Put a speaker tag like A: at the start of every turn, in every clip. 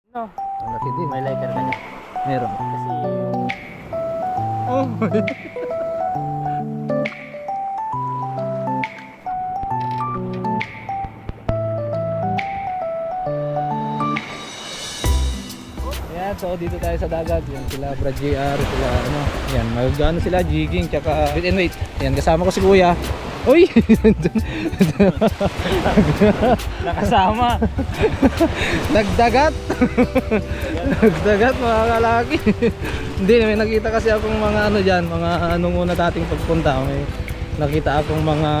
A: No,
B: Ang laki din.
A: may lighter ka niya.
B: Meron.
A: Kasi
B: Oh. Ayan, so dito tayo sa dagat. Yan sila Brad JR, sila ano. Yan, mag-ano sila, jigging, tsaka wait and wait. Yan, kasama ko si Kuya. Uy!
A: nakasama.
B: Nagdagat! Nagdagat mga kalaki. Hindi, may nakita kasi akong mga ano dyan, mga anong una dating pagpunta. May nakita akong mga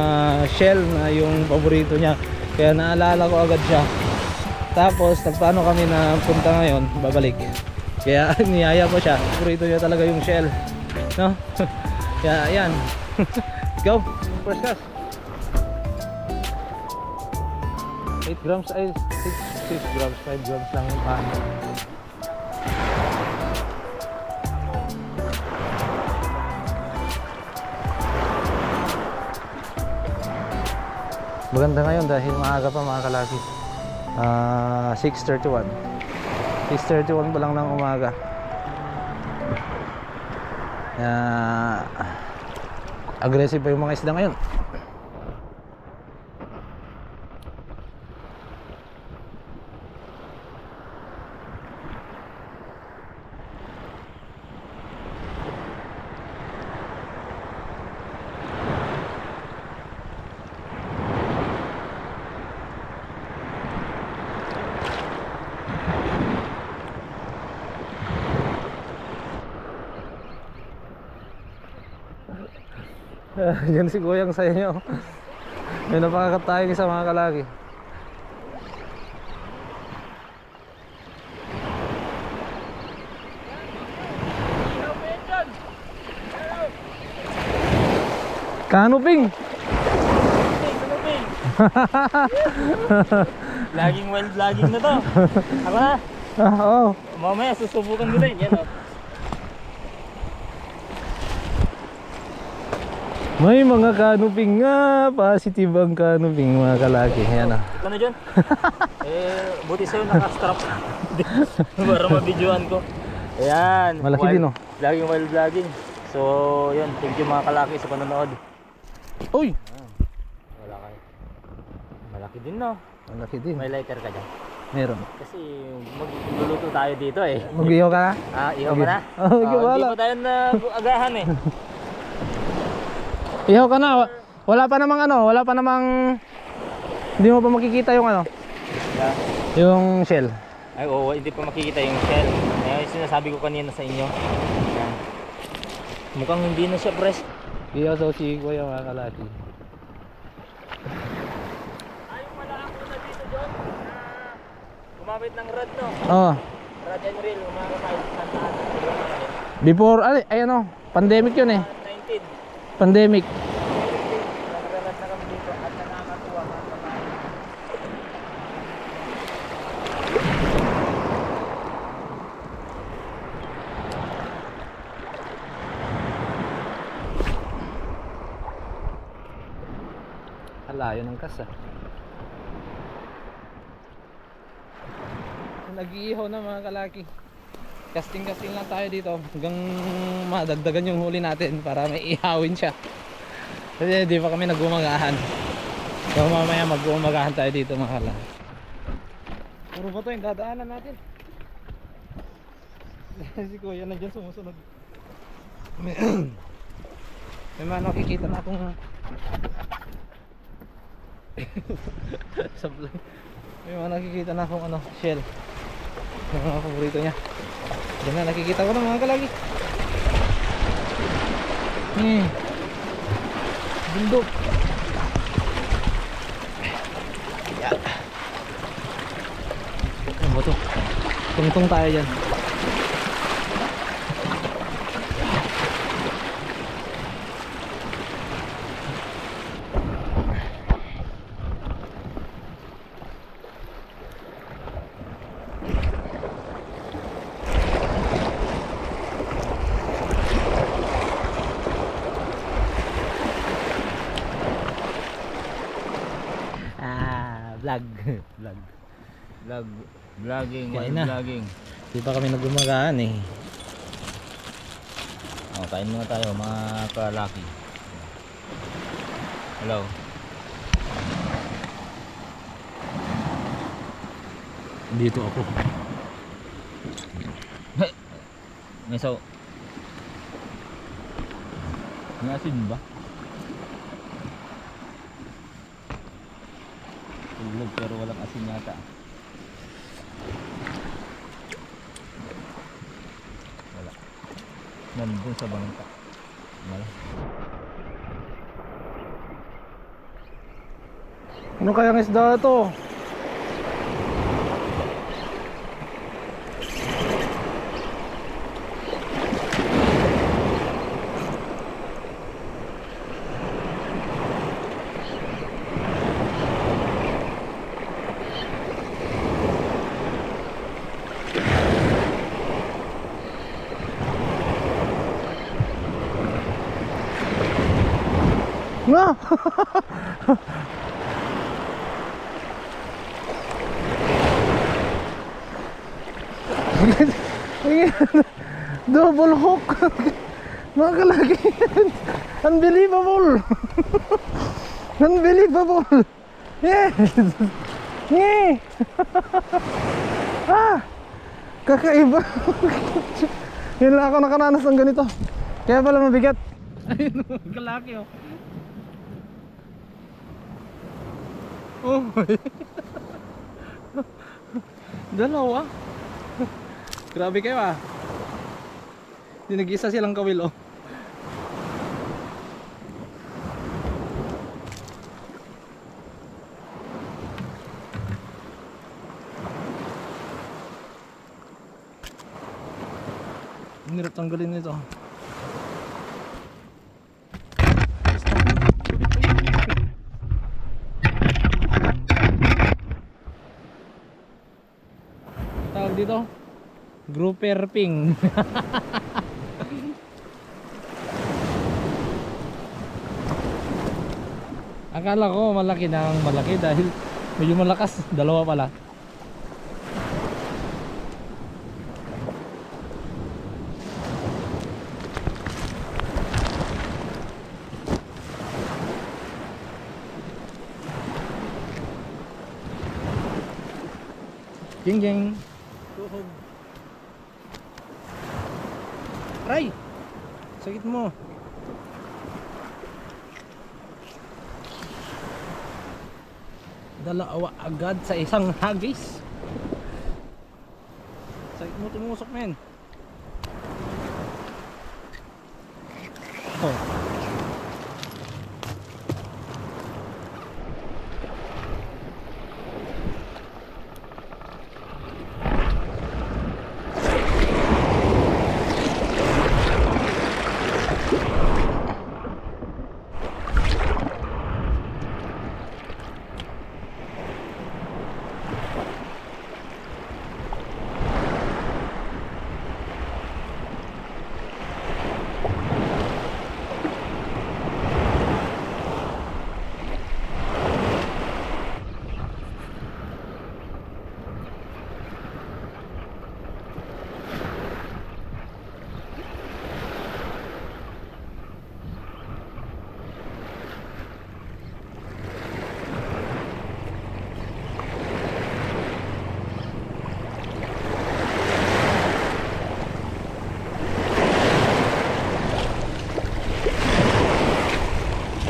B: shell na yung paborito niya. Kaya naalala ko agad siya. Tapos, paano kami na punta ngayon, babalik. Kaya niyaya ko siya. Paborito niya talaga yung shell. No? Kaya, ayan. Let's go! First cast. 8 grams ay 6 grams, 5 grams lang yung pan. Maganda ngayon dahil maaga pa mga kalaki. 6:31. 6:31 pa lang ng umaga. Aggressive pa yung mga isda ngayon. Yan si Kuyang sa inyo. May napakakat tayo isa mga kalaki. Kanuping!
A: Laging wild vlogging na to. Ako na.
B: Oo.
A: Mamaya susubukan ko din. Yan o.
B: May mga kanuping nga. Positive ang kanuping mga kalaki. Ayan o.
A: Ito na dyan. Buti sa'yo naka-strap. Para mabidyoan ko. Ayan.
B: Malaki din o.
A: Laging wild vlogging. So yun, thank you mga kalaki sa panonood.
B: Uy!
A: Wala kayo. Malaki din no.
B: Malaki din.
A: May lighter ka dyan.
B: Meron.
A: Kasi magluluto tayo dito eh.
B: Mag-ihaw ka na?
A: Ihaw ka na?
B: Oh,
A: Hindi pa tayo nag-agahan eh.
B: Ihaw ka na. Wala pa namang ano. Wala pa namang... Hindi mo pa makikita yung ano. Yung shell.
A: Ay oo, hindi pa makikita yung shell. Yung sinasabi ko kanina sa inyo. Ayan. Mukhang hindi na siya press.
B: Ihaw daw si Kuya mga kalaki.
A: Ayun pala ako na dito John. Gumamit ng rod no.
B: Oo.
A: Rod and reel, umaga tayo sa Santa Ana.
B: Before, ay ano, pandemic yun eh.
A: 19.
B: Pandemic.
A: Nagrelat na kami dito at nakakatuwa mga kabayan.
B: Alayo ng kasa. Nag-iihaw na mga kalaki. Casting lang tayo dito hanggang madagdagan yung huli natin para may ihawin siya. Kasi di pa kami nag-umagahan. So mamaya mag-umagahan tayo dito mga kalaki. Puro ba ito yung dadaanan natin? Si Kuya na dyan sumusunod. May mga nakikita na akong sablay. May mga nakikita na akong ano, shell. Yung mga paborito niya. Diyan na nakikita ko na mga kalagi. Bundok. Yeah. Ano ba ito? Tungtong tayo dyan. vlog
A: Vlogging,
B: Kain
A: while
B: na.
A: vlogging.
B: Di pa kami nagumagaan eh.
A: Oh, kain muna tayo mga kalaki. Hello.
B: Dito ako.
A: Meso. May asin ba? Tulog pero walang asin yata. Wala. Nandun sa bangka. Wala.
B: Ano kayang isda to? Nga! Double hook! Mga kalaki! Unbelievable! Unbelievable! Yes! Yeah! Ah! Kakaiba! Yan lang ako nakaranas ng ganito. Kaya pala mabigat. Ayun, kalaki oh. Oh my. Dalawa. Grabe kayo ah. Hindi nag-isa silang kawil oh. Ang hirap tanggalin nito. Tawag dito grouper ping. Akala ko malaki na ang malaki dahil medyo malakas. Dalawa pala. Jing jing. Tuhog. Aray! Sakit mo. Dalawa agad sa isang hagis. Sakit mo tumusok men. Oh.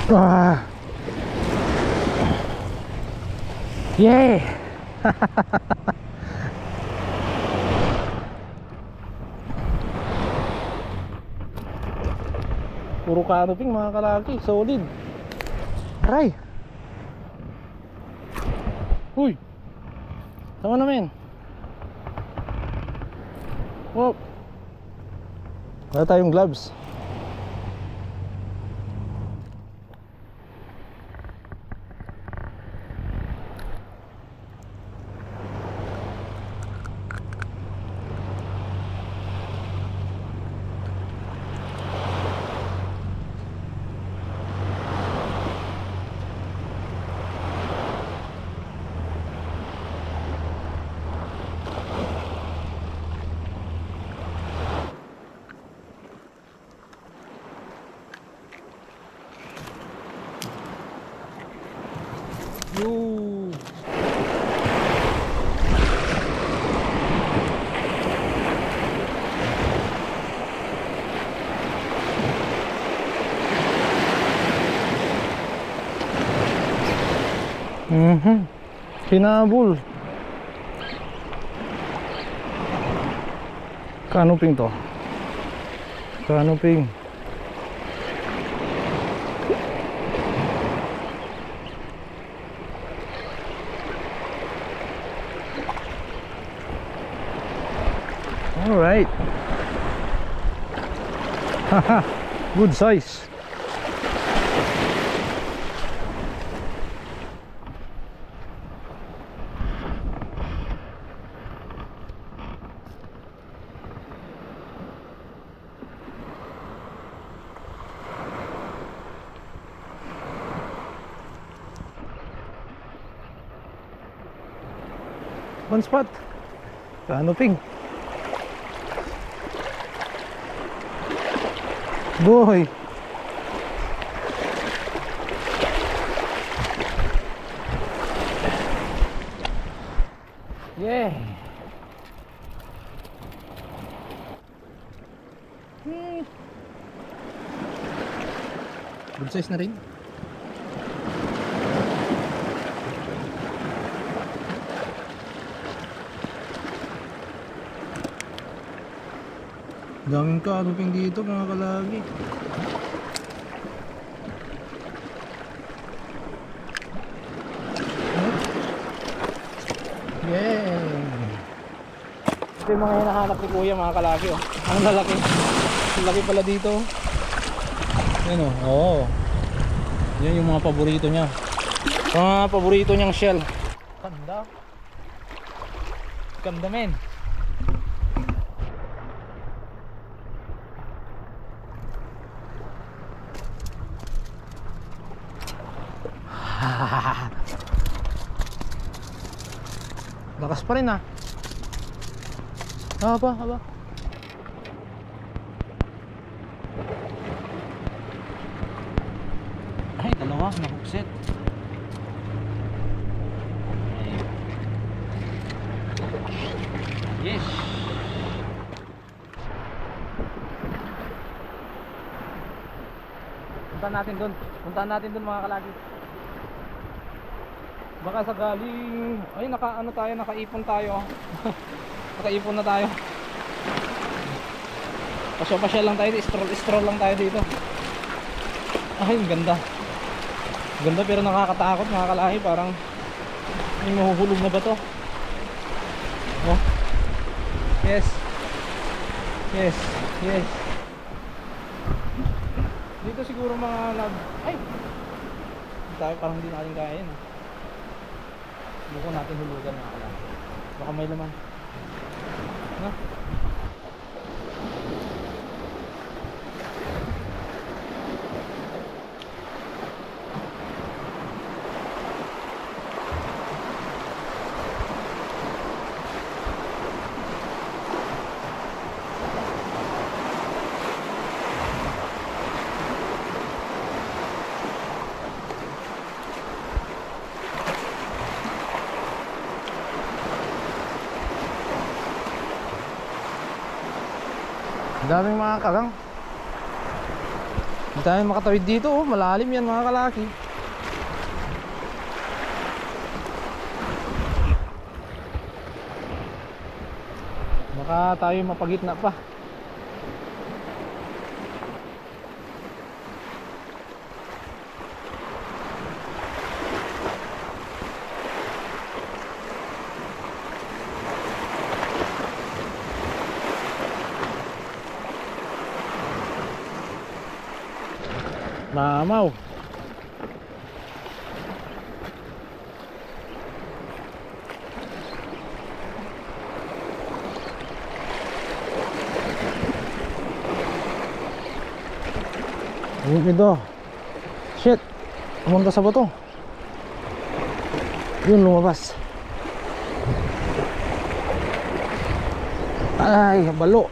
B: Ah. Yay! Puro canoping mga kalaki, solid. Aray! Uy! Tama namin. Wow! Wala tayong gloves. Hinabol. Canoping to. Canoping. Alright. Haha, good size. One spot. Canoping. Boy. Yeah. Good size na rin. Daming canoping dito mga kalagi. Yeah. Ito yung mga hinahanap ni kuya mga kalagi, oh. Ang lalaki. Ang laki pala dito. Yan, oh. Oo. Yan yung mga paborito niya. Mga paborito niyang shell. Ganda. Ganda men. Lakas pa rin ah. Haba, haba. Ay, dalawa na hookset. Yes. Puntahan natin doon mga kalagi. Baka sa galing, ay nakaipon tayo. Nakaipon na tayo. Pasya lang tayo, stroll lang tayo dito. Ay, ganda. Ganda pero nakakatakot mga kalahi, parang may mahuhulog na ba to? Oh. Yes. Yes, yes. Dito siguro mga ay. Tayo parang hindi natin kaya yan. Buko natin hulugan mga kalahi. Baka may laman. No? Daming mga kagang. Hindi tayo makatawid dito, oh. Malalim yan mga kalaki. Baka tayo mapagitna pa. Mamaw. Ito. Shit. Pumunta sa bato. Yun lumabas. Ay, balo.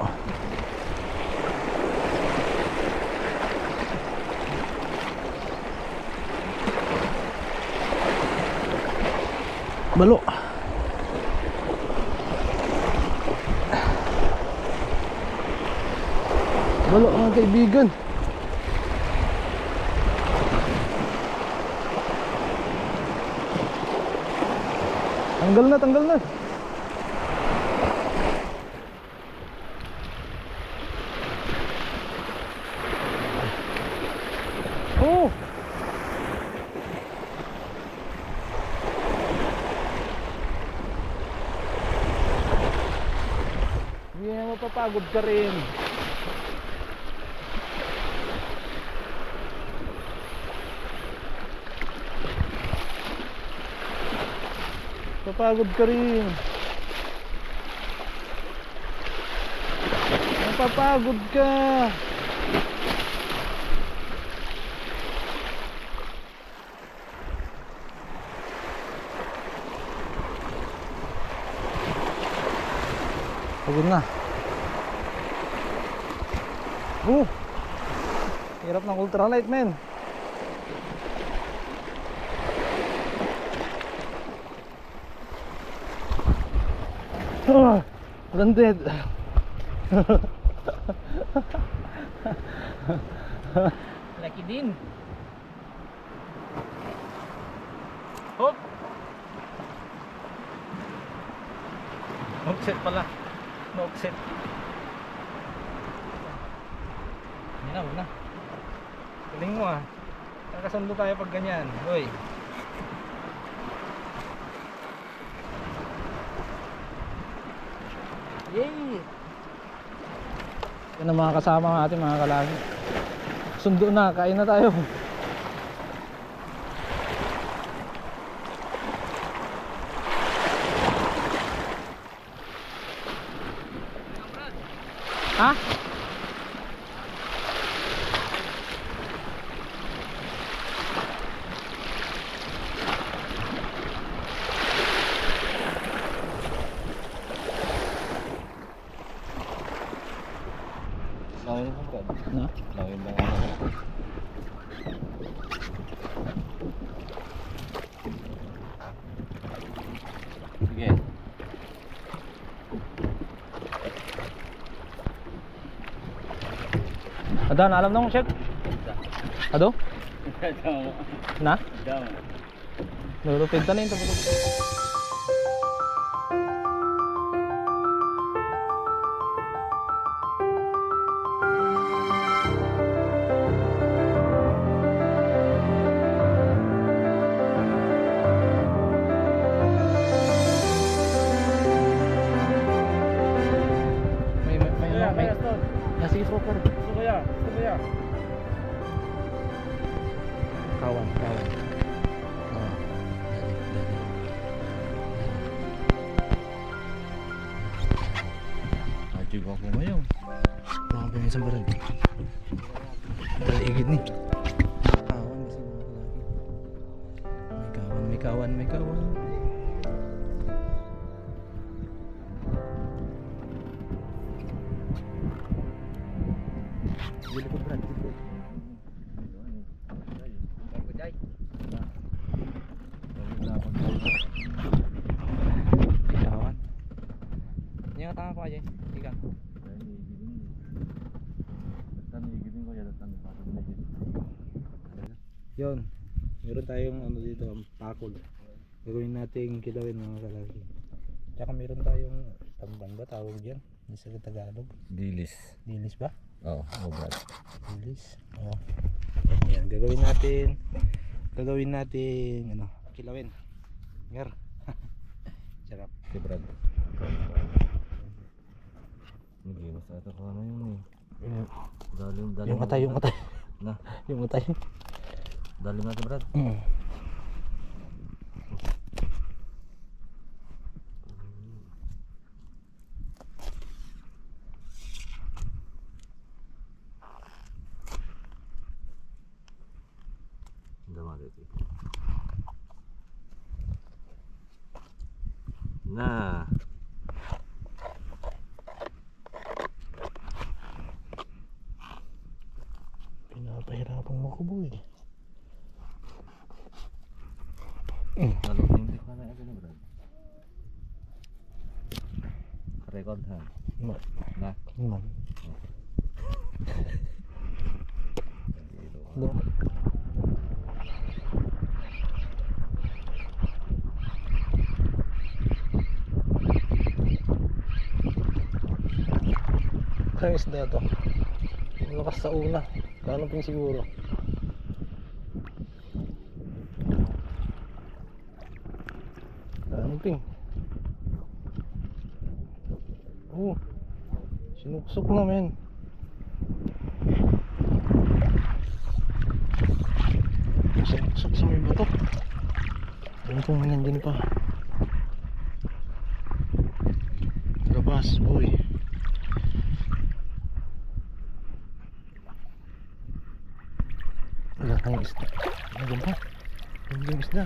B: Balo. Balo mga kaibigan. Tanggal na, tanggal na. Oh! Hindi na mapapagod ka rin. Mapapagod ka rin. Mapapagod ka. Pagod na. Hirap ng ultralight, men. Landed. Laki din. Hop. Offset pala. No offset. Hindi na, huwag na. Galing mo ah. Kakasundo tayo pag ganyan. Hoy. Yay! Yan ang mga kasama natin, mga kalagi. Sundo na, kain na tayo. Ha?
A: Lawin mo ba?
B: Na?
A: Lawin lang ako. Sige.
B: Adan, alam na kong check? Ado? Na? Nalulupin ta na yun. Sige, proper.
A: Gusto ko ya.
B: Kawan.
A: Ajig ako ngayon.
B: Baka pa may isang barang. Daigid ni. Kawan kasi mga kalaki. May kawan. Dili ko brad. Kawan. Yang tangan ko aja. Tiga. Yun. Meron tayong ano dito, pakol. Gagawin nating kilawin mga kalaki. Tsaka meron tayong tambang ba tawag diyan? Hindi sa Tagalog.
A: Dilis.
B: Dilis ba?
A: Oo, brad.
B: Dilis. Oh. Yan, gagawin natin ano, kilawin. Ngar. Sarap.
A: Si brad. Nagiwas ata ko ano yun eh. Dalim.
B: Yung atay.
A: Na.
B: Yung atay.
A: Dalim natin brad. Nah,
B: pinapahirapan mo ko boy.
A: Kalau hindi ko na ito na brad. Record ha. Na.
B: Man. Do. Kaya isda to. Lakas sa una. Kanoping siguro. Kanoping. Oh. Sinuksok na men. Sinuksok sa may bato. Ano kung nandyan pa. Gabas boy. Wala tayong isda. Nandyan pa. Nandyan yung isda.